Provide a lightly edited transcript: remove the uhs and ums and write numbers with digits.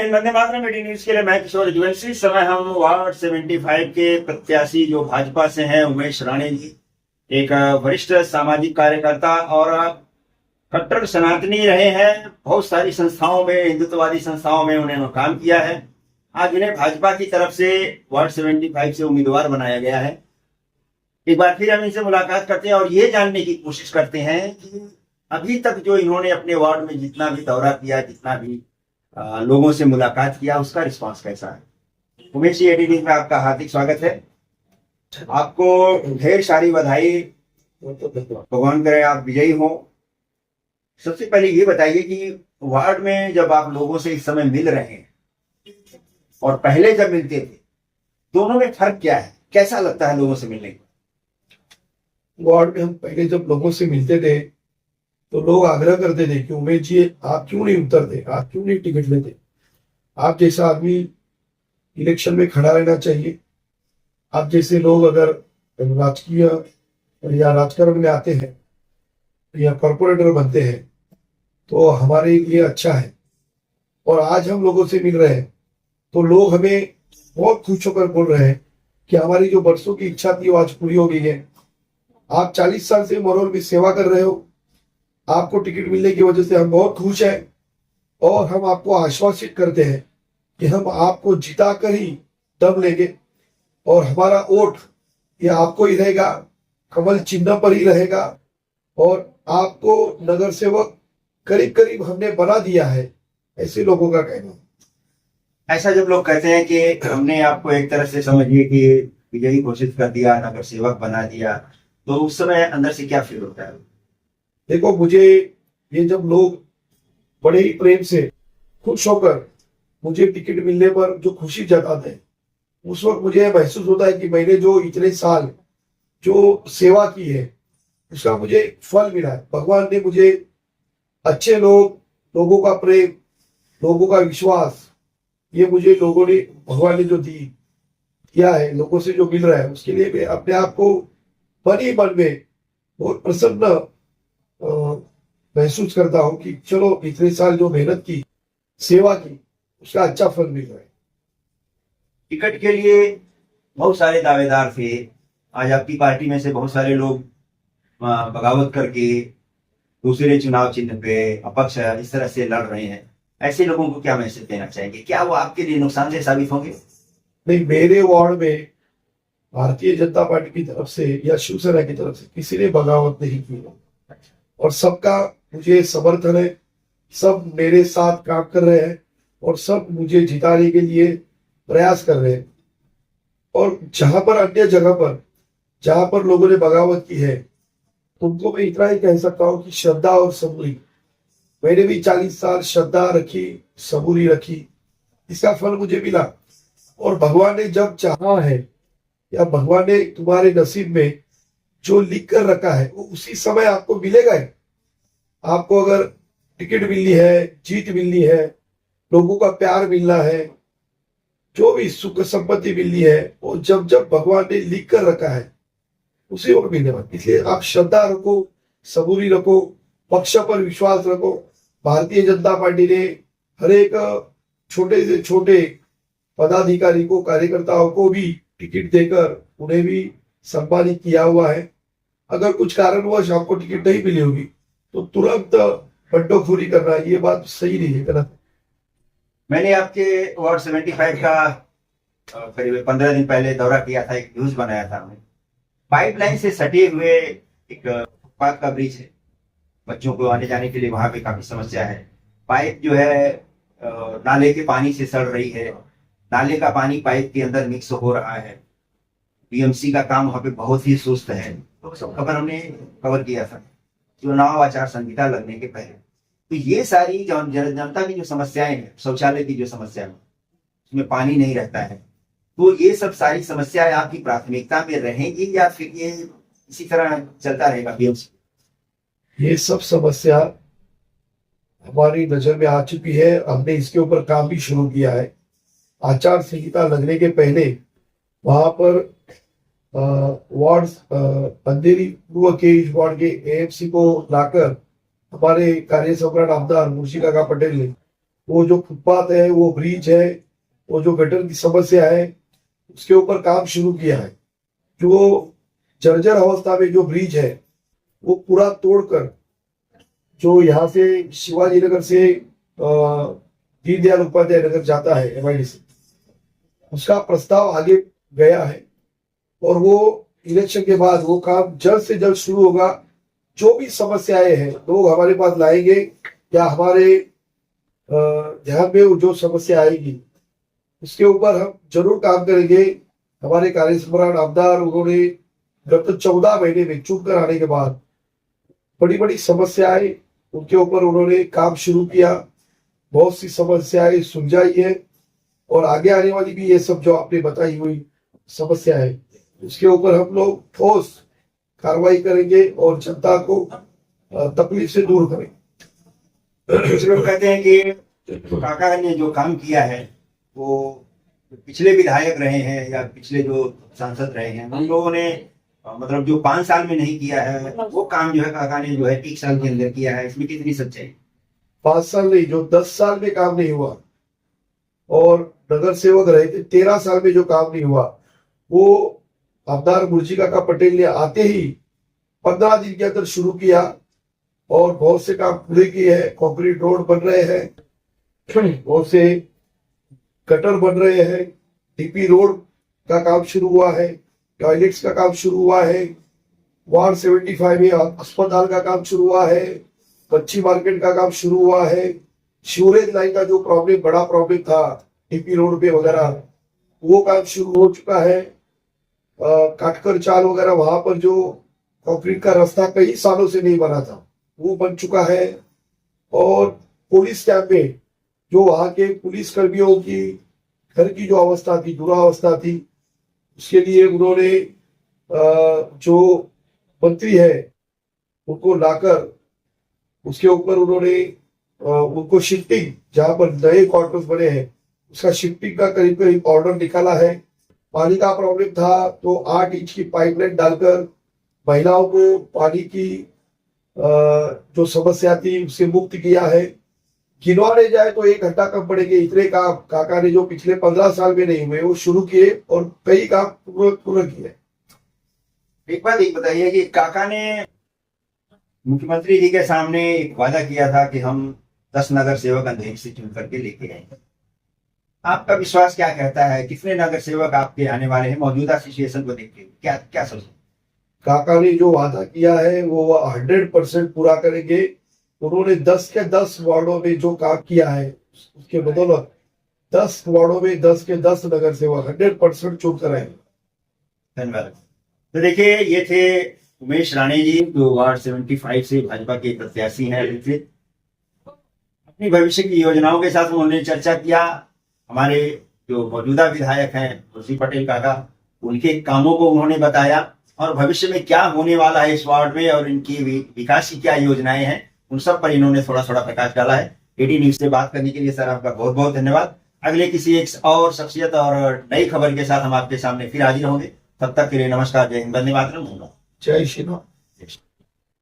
Hind, Vande Mataram. Media news के लिए मैं किशोर ज्वेलसी। इस समय हम वार्ड 75 के प्रत्याशी जो भाजपा से हैं, उमेश राणे जी, एक वरिष्ठ सामाजिक कार्यकर्ता और कट्टर सनातनी रहे हैं। बहुत सारी संस्थाओं में, हिंदुत्ववादी संस्थाओं में उन्होंने काम किया है। आज उन्हें भाजपा की तरफ से वार्ड 75 से उम्मीदवार बनाया गया है। एक बार फिर हम इनसे मुलाकात करते हैं और ये जानने की कोशिश करते हैं कि अभी तक जो इन्होंने अपने वार्ड में जितना भी दौरा किया, जितना भी लोगों से मुलाकात किया, उसका रिस्पांस कैसा है। उमेश जी, एडीडी में आपका हार्दिक स्वागत है। आपको ढेर सारी बधाई, भगवान करे आप विजयी हो। सबसे पहले ये बताइए कि वार्ड में जब आप लोगों से इस समय मिल रहे हैं और पहले जब मिलते थे, दोनों में फर्क क्या है? कैसा लगता है लोगों से मिलने को? वार्ड में हम पहले जब लोगों से मिलते थे तो लोग आग्रह करते थे कि उमेश जी आप क्यों नहीं उतरते, आप क्यों नहीं टिकट लेते, आप जैसा आदमी इलेक्शन में खड़ा रहना चाहिए। आप जैसे लोग अगर राजकीय या राजकारण में आते हैं या कॉर्पोरेटर बनते हैं तो हमारे लिए अच्छा है। और आज हम लोगों से मिल रहे हैं तो लोग हमें बहुत खुश होकर बोल रहे हैं कि हमारी जो बरसों की इच्छा थी वो आज पूरी हो गई है। आप 40 साल से मोरौल में सेवा कर रहे हो, आपको टिकट मिलने की वजह से हम बहुत खुश हैं और हम आपको आश्वासित करते हैं कि हम आपको जिता कर ही दम लेंगे और हमारा वोट ये आपको ही रहेगा, कमल चिन्ह पर ही रहेगा और आपको नगर सेवक करीब करीब हमने बना दिया है, ऐसे लोगों का कहना है। ऐसा जब लोग कहते हैं कि हमने आपको एक तरह से समझिए कि विजयी घोषित कर दिया, नगर सेवक बना दिया, तो उस समय अंदर से क्या फील होता है? देखो, मुझे ये जब लोग बड़े ही प्रेम से खुश होकर मुझे टिकट मिलने पर जो खुशी जताते हैं, उस वक्त मुझे महसूस होता है कि मैंने जो इतने साल जो सेवा की है उसका मुझे फल मिला है। भगवान ने मुझे अच्छे लोग, लोगों का प्रेम, लोगों का विश्वास, ये मुझे लोगों ने, भगवान ने जो दिया है, लोगों से जो मिल रहा है, उसके लिए मैं अपने आप को मन ही मन में बहुत प्रसन्न महसूस करता हूं कि चलो इतने साल जो मेहनत की, सेवा की, उसका अच्छा फल मिल रहा है। टिकट के लिए बहुत सारे दावेदार थे। आज आपकी पार्टी में से बहुत सारे लोग बगावत करके दूसरे चुनाव चिन्ह पे अपक्ष इस तरह से लड़ रहे हैं। ऐसे लोगों को क्या मैसेज देना चाहेंगे? क्या वो आपके लिए नुकसानदेह साबित होंगे? नहीं, मेरे वार्ड में भारतीय जनता पार्टी की तरफ से या शिवसेना की तरफ से किसी ने बगावत नहीं की और सबका मुझे समर्थन है। सब मेरे साथ काम कर रहे हैं और सब मुझे जिताने के लिए प्रयास कर रहे हैं। और जहां पर अन्य जगह पर जहां पर लोगों ने बगावत की है, उनको मैं इतना ही कह सकता हूं कि श्रद्धा और सबूरी, मैंने भी 40 साल श्रद्धा रखी, सबूरी रखी, इसका फल मुझे मिला। और भगवान ने जब चाहा है या भगवान ने तुम्हारे नसीब में जो लिख कर रखा है वो उसी समय आपको मिलेगा ही। आपको अगर टिकट मिलनी है, जीत मिलनी है, लोगों का प्यार मिलना है, जो भी सुख संपत्ति मिलनी है, वो जब जब भगवान ने लिख कर रखा है उसी वक्त मिलने वाला। इसलिए आप श्रद्धा रखो, सबूरी रखो, पक्ष पर विश्वास रखो। भारतीय जनता पार्टी ने हर एक छोटे से छोटे पदाधिकारी को, कार्यकर्ताओं को भी टिकट देकर उन्हें भी सम्मानित किया हुआ है। अगर कुछ कारणवश आपको टिकट नहीं मिली होगी तो तुरंत बंटोखोरी करना, ये बात सही नहीं है, गलत है। मैंने आपके वार्ड 75 का करीब 15 दिन पहले दौरा किया था, एक न्यूज बनाया था हमने। पाइपलाइन से सटे हुए एक फुटपाथ का ब्रिज है, बच्चों को आने जाने के लिए वहां पे काफी समस्या है। पाइप जो है नाले के पानी से सड़ रही है, नाले का पानी पाइप के अंदर मिक्स हो रहा है। बीएमसी का काम वहां पे बहुत ही सुस्त है। तो सब खबर हमने कवर किया था चुनाव आचार संहिता लगने के पहले। तो ये सारी जनता की जो समस्याएं हैं, शौचालय की जो समस्या है, उसमें पानी नहीं रहता है, तो ये सब सारी समस्याएं आपकी प्राथमिकता में रहेंगी या फिर ये इसी तरह चलता रहेगा बीएमसी? ये सब समस्या हमारी नजर में आ चुकी है, हमने इसके ऊपर काम भी शुरू किया है। आचार संहिता लगने के पहले वहां पर वार्ड अंधेरी पूर्व के इस वार्ड के एएफसी को लाकर हमारे कार्य सम्राट आमदार मुंशी काका पटेल ने वो जो फुटपाथ है, वो ब्रिज है, वो जो गटर की समस्या है, उसके ऊपर काम शुरू किया है। जो जर्जर अवस्था में जो ब्रिज है वो पूरा तोड़कर जो यहाँ से शिवाजी नगर से दीनदयाल उपाध्याय नगर जाता है MIDC, उसका प्रस्ताव आगे गया है और वो इलेक्शन के बाद वो काम जल्द से जल्द शुरू होगा। जो भी समस्याएं हैं लोग हमारे पास लाएंगे या हमारे ध्यान में जो समस्या आएगी उसके ऊपर हम जरूर काम करेंगे। हमारे कार्यसम्राट आमदार उन्होंने गत 14 महीने में चुन कर आने के बाद बड़ी बड़ी समस्याएं उनके ऊपर उन्होंने काम शुरू किया, बहुत सी समस्याएं सुलझाई है और आगे आने वाली भी ये सब जो आपने बताई हुई समस्या है उसके ऊपर हम लोग ठोस कार्रवाई करेंगे और जनता को तकलीफ से दूर करेंगे। कुछ लोग कहते हैं कि काका ने जो काम किया है वो पिछले विधायक रहे हैं या पिछले जो सांसद रहे हैं उन लोगों ने मतलब जो 5 साल में नहीं किया है वो काम जो है काका ने जो है 1 साल के अंदर किया है। इसमें कितनी सच्चाई? 5 साल नहीं, जो 10 साल में काम नहीं हुआ और नगर सेवक रहे थे 13 साल में जो काम नहीं हुआ वो आमदार मुर्जी काका पटेल ने आते ही 15 दिन के अंदर शुरू किया और बहुत से काम पूरे किए हैं। कंक्रीट रोड बन रहे हैं, बहुत से गटर बन रहे हैं, DP रोड का काम शुरू हुआ है, टॉयलेट्स का काम शुरू हुआ है, वार्ड 75 में अस्पताल का काम शुरू हुआ है, मच्छी मार्केट का काम शुरू हुआ है, सीवरेज लाइन का जो प्रॉब्लम बड़ा प्रॉब्लम था DP रोड पे वगैरह वो काम शुरू हो चुका है। काटकर चाल वगैरह वहां पर जो कंक्रीट का रास्ता कई सालों से नहीं बना था वो बन चुका है और पुलिस कैंप में जो वहां के पुलिस कर्मियों की घर की जो अवस्था थी, दुरावस्था थी, उसके लिए उन्होंने जो मंत्री है उनको लाकर उसके ऊपर उन्होंने उनको शिफ्टिंग, जहां पर नए क्वार्टर्स बने हैं उसका शिफ्टिंग का करीब करीब ऑर्डर निकाला है। पानी का प्रॉब्लम था तो 8 इंच की पाइपलाइन डालकर महिलाओं को पानी की जो समस्या थी उससे मुक्त किया है। गिनवाने जाए तो 1 घंटा कम पड़ेंगे, इतने काम काका ने जो पिछले 15 साल में नहीं हुए वो शुरू किए और कई काम पूर्ण किए। एक बात एक बताइए कि काका ने मुख्यमंत्री जी के सामने एक वादा किया था कि हम 10 नगर सेवक अंधेरी से चुन करके लेके आएंगे। आपका विश्वास क्या कहता है, कितने नगर सेवक आपके आने वाले हैं मौजूदा सिचुएशन को देख के? क्या क्या सोचते? काका ने जो वादा किया है वो 100% पूरा करेंगे। उन्होंने 10 के 10 वार्डों में जो काम किया है उसके बदौलत 10 वार्डों में 10 के 10 नगर सेवक 100% चुन कर आएंगे। धन्यवाद। तो देखिए ये थे उमेश राणे जी जो वार्ड 75 से भाजपा के प्रत्याशी हैं। अपनी भविष्य की योजनाओं के साथ उन्होंने चर्चा किया। हमारे जो मौजूदा विधायक हैं मुर्शी पटेल काका, उनके कामों को उन्होंने बताया और भविष्य में क्या होने वाला है इस वार्ड में और इनकी विकास की क्या योजनाएं हैं उन सब पर इन्होंने थोड़ा थोड़ा प्रकाश डाला है। AD न्यूज से बात करने के लिए सर आपका बहुत बहुत धन्यवाद। अगले किसी एक और शख्सियत और नई खबर के साथ हम आपके सामने फिर हाजिर होंगे। तब तक के लिए नमस्कार, जय हिंद, वंदे मातरम। जय श्री राम।